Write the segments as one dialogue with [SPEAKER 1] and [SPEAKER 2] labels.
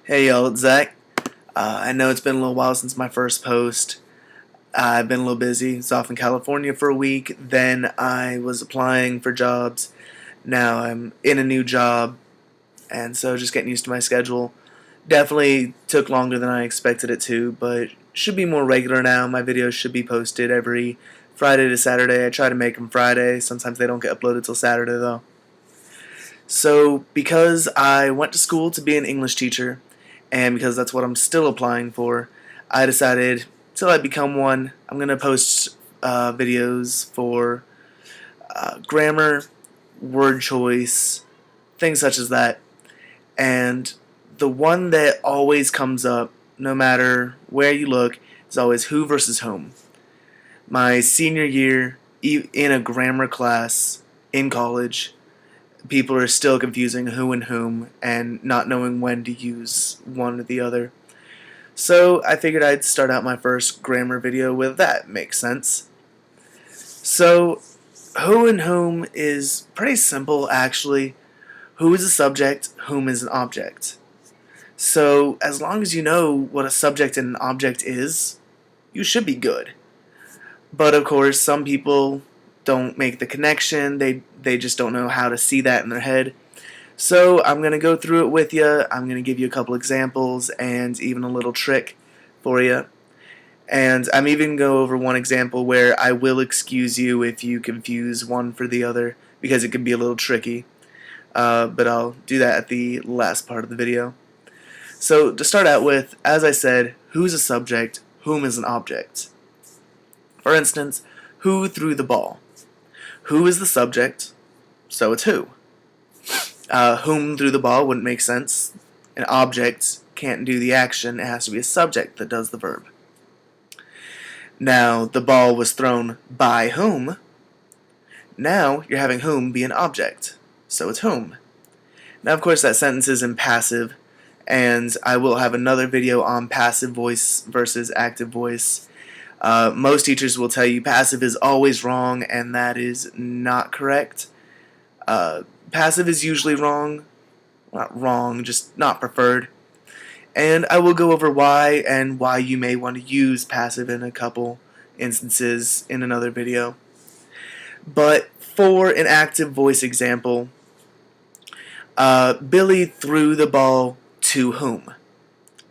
[SPEAKER 1] Hey y'all, it's Zach. I know it's been a little while since my first post. I've been a little busy. I was off in California for a week. Then I was applying for jobs. Now I'm in a new job, and so just getting used to my schedule. Definitely took longer than I expected it to, but should be more regular now. My videos should be posted every Friday to Saturday. I try to make them Friday. Sometimes they don't get uploaded till Saturday though. So because I went to school to be an English teacher, and because that's what I'm still applying for, I decided till I become one, I'm going to post videos for grammar, word choice, things such as that. And the one that always comes up, no matter where you look, is always who versus whom. My senior year, in a grammar class in college, people are still confusing who and whom and not knowing when to use one or the other. So I figured I'd start out my first grammar video with that. Makes sense. So who and whom is pretty simple actually. Who is a subject, whom is an object. So as long as you know what a subject and an object is, you should be good. But of course some people don't make the connection, they just don't know how to see that in their head. So I'm going to go through it with you. I'm going to give you a couple examples and even a little trick for you. And I'm even going to go over one example where I will excuse you if you confuse one for the other, because it can be a little tricky. But I'll do that at the last part of the video. So to start out with, as I said, who's a subject, whom is an object. For instance, who threw the ball? Who is the subject, so it's who. Whom threw the ball wouldn't make sense. An object can't do the action, it has to be a subject that does the verb. Now, the ball was thrown by whom. Now, you're having whom be an object, so it's whom. Now, of course, that sentence is in passive, and I will have another video on passive voice versus active voice. Most teachers will tell you passive is always wrong, and that is not correct. Passive is usually wrong. Not wrong, just not preferred. And I will go over why and why you may want to use passive in a couple instances in another video. But for an active voice example, Billy threw the ball to whom?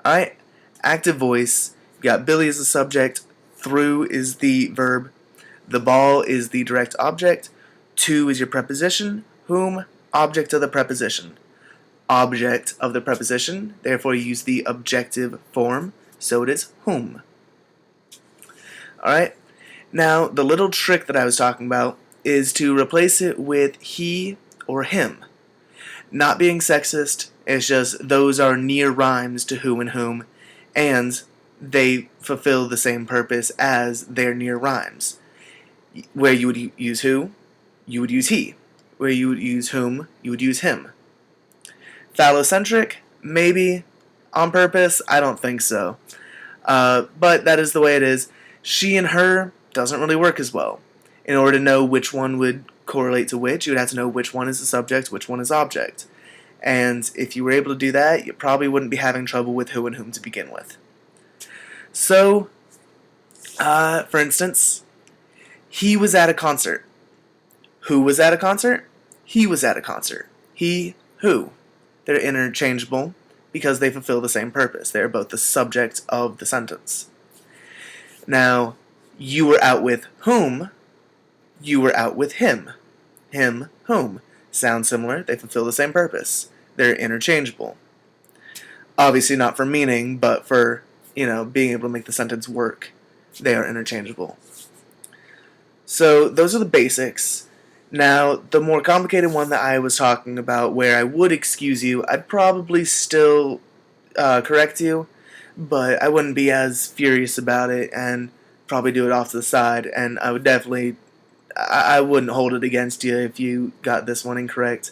[SPEAKER 1] Alright, active voice, you got Billy as the subject, threw is the verb, the ball is the direct object, to is your preposition, whom, object of the preposition. Object of the preposition, therefore you use the objective form, so it is whom. Alright, now the little trick that I was talking about is to replace it with he or him. Not being sexist, it's just those are near rhymes to who and whom, and they fulfill the same purpose as their near rhymes. Where you would use who, you would use he. Where you would use whom, you would use him. Phallocentric? Maybe. On purpose? I don't think so. But that is the way it is. She and her doesn't really work as well. In order to know which one would correlate to which, you would have to know which one is the subject, which one is object. And if you were able to do that, you probably wouldn't be having trouble with who and whom to begin with. So, for instance, he was at a concert. Who was at a concert? He was at a concert. He, who. They're interchangeable because they fulfill the same purpose. They're both the subject of the sentence. Now, you were out with whom? You were out with him. Him, whom. Sound similar, they fulfill the same purpose. They're interchangeable. Obviously not for meaning, but for, being able to make the sentence work. They are interchangeable. So, those are the basics. Now, the more complicated one that I was talking about, where I would excuse you, I'd probably still correct you, but I wouldn't be as furious about it and probably do it off to the side, and I would definitely, I wouldn't hold it against you if you got this one incorrect.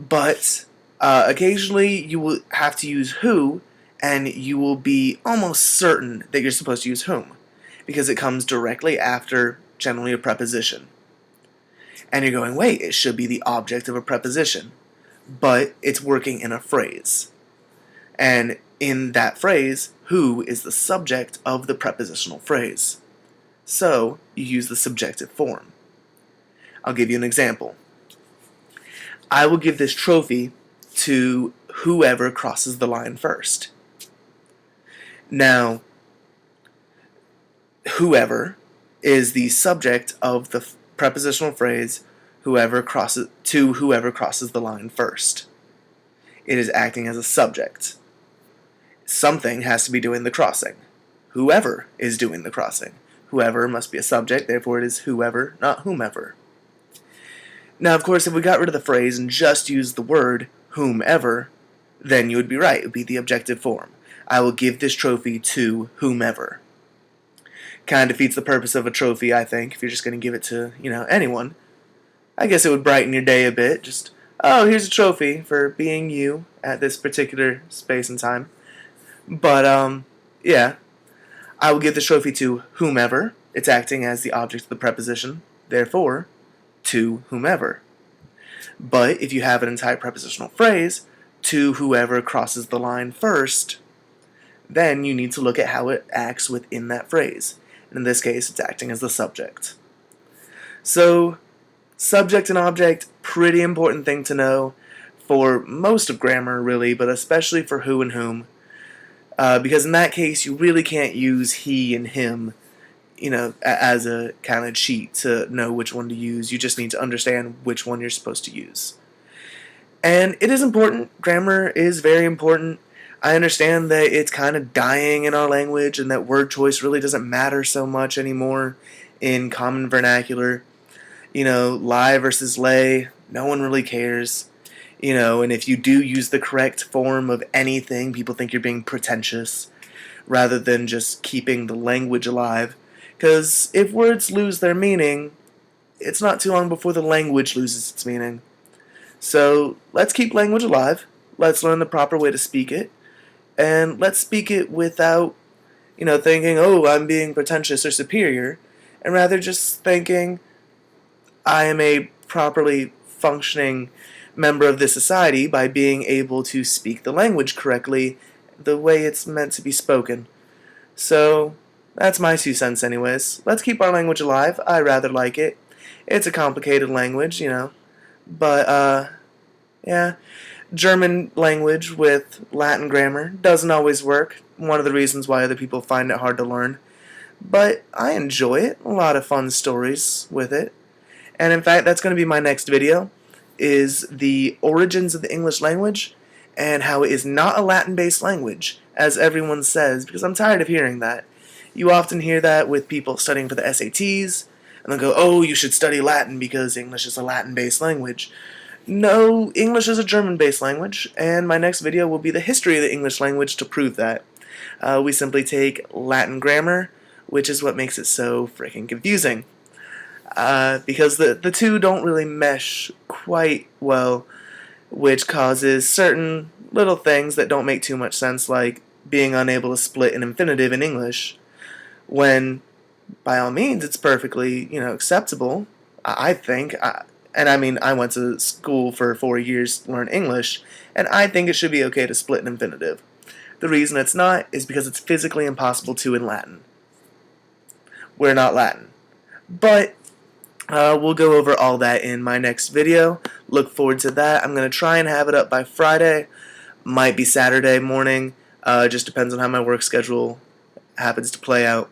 [SPEAKER 1] But occasionally you will have to use who, and you will be almost certain that you're supposed to use whom, because it comes directly after generally a preposition. And you're going, wait, it should be the object of a preposition. But it's working in a phrase. And in that phrase, who is the subject of the prepositional phrase. So you use the subjective form. I'll give you an example. I will give this trophy to whoever crosses the line first. Now, whoever is the subject of the prepositional phrase whoever crosses the line first. It is acting as a subject. Something has to be doing the crossing. Whoever is doing the crossing. Whoever must be a subject, therefore it is whoever, not whomever. Now, of course, if we got rid of the phrase and just used the word whomever, then you would be right. It would be the objective form. I will give this trophy to whomever. Kind of defeats the purpose of a trophy, I think, if you're just going to give it to, anyone. I guess it would brighten your day a bit. Just, oh, here's a trophy for being you at this particular space and time. But, yeah. I will give this trophy to whomever. It's acting as the object of the preposition. Therefore, to whomever. But if you have an entire prepositional phrase, to whoever crosses the line first, then you need to look at how it acts within that phrase. And in this case, it's acting as the subject. So, subject and object, pretty important thing to know for most of grammar, really, but especially for who and whom. Because in that case, you really can't use he and him, as a kind of cheat to know which one to use. You just need to understand which one you're supposed to use. And it is important. Grammar is very important. I understand that it's kind of dying in our language and that word choice really doesn't matter so much anymore in common vernacular. Lie versus lay, no one really cares. And if you do use the correct form of anything, people think you're being pretentious rather than just keeping the language alive. Because if words lose their meaning, it's not too long before the language loses its meaning. So let's keep language alive. Let's learn the proper way to speak it. And let's speak it without, thinking, oh, I'm being pretentious or superior. And rather just thinking, I am a properly functioning member of this society by being able to speak the language correctly the way it's meant to be spoken. So, that's my 2 cents anyways. Let's keep our language alive. I rather like it. It's a complicated language, But, yeah. German language with Latin grammar doesn't always work. One of the reasons why other people find it hard to learn. But I enjoy it. A lot of fun stories with it. And in fact, that's going to be my next video, is the origins of the English language and how it is not a Latin-based language, as everyone says, because I'm tired of hearing that. You often hear that with people studying for the SATs, and they'll go, oh, you should study Latin because English is a Latin-based language. No, English is a German-based language, and my next video will be the history of the English language to prove that. We simply take Latin grammar, which is what makes it so freaking confusing. Because the two don't really mesh quite well, which causes certain little things that don't make too much sense, like being unable to split an infinitive in English, when, by all means, it's perfectly, acceptable, I think. I went to school for 4 years to learn English, and I think it should be okay to split an infinitive. The reason it's not is because it's physically impossible to in Latin. We're not Latin. But we'll go over all that in my next video. Look forward to that. I'm going to try and have it up by Friday. Might be Saturday morning. Just depends on how my work schedule happens to play out.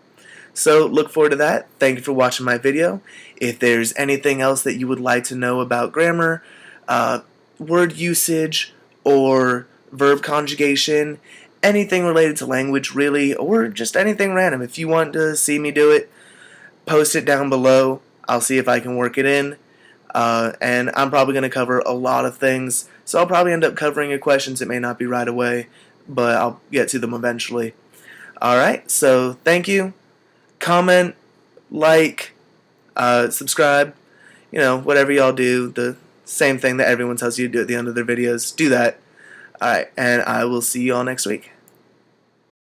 [SPEAKER 1] So look forward to that. Thank you for watching my video. If there's anything else that you would like to know about grammar, word usage, or verb conjugation, anything related to language really, or just anything random, if you want to see me do it, post it down below. I'll see if I can work it in. And I'm probably going to cover a lot of things, so I'll probably end up covering your questions. It may not be right away, but I'll get to them eventually. Alright, so thank you. Comment, like, subscribe, whatever y'all do, the same thing that everyone tells you to do at the end of their videos. Do that. Alright, and I will see you all next week.